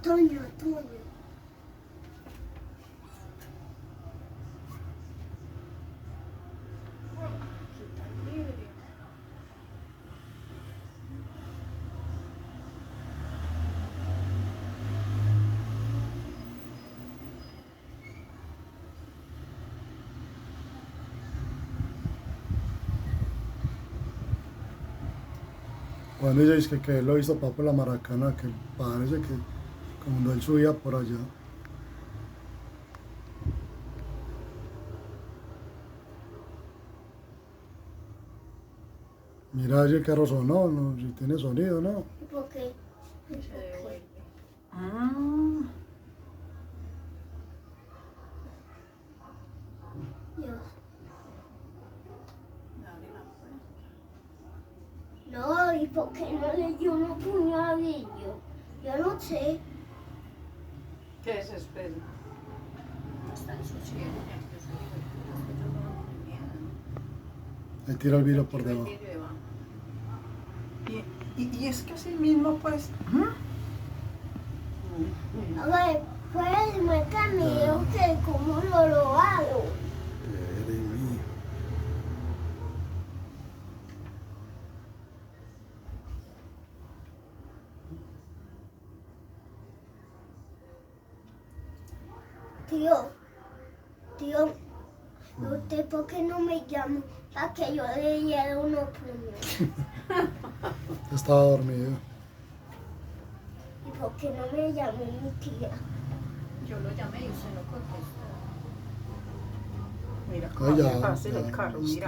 Toño, Toño. Cuando ella dice que él lo hizo para la Maracana, que parece que cuando él subía por allá. Mira si el carro sonó, no, si tiene sonido, ¿no? ¿Por qué? Ah, Dios. No, ¿y por qué no le dio unos puñadillos? Yo no sé. qué desespero. Está en su cielo, ya que yo soy Ahí tira el vidrio por debajo. Y es que así mismo, pues. A ver, pues me cambió que como lo hago. Eres mío. Tío, ¿usted por qué no me llama para que yo le diera unos puños? Estaba dormido. ¿Y por qué no me llamó mi tía? Yo lo llamé y usted no contestó. Mira Ay, cómo ya, hace fácil el ya, carro, listo. mira.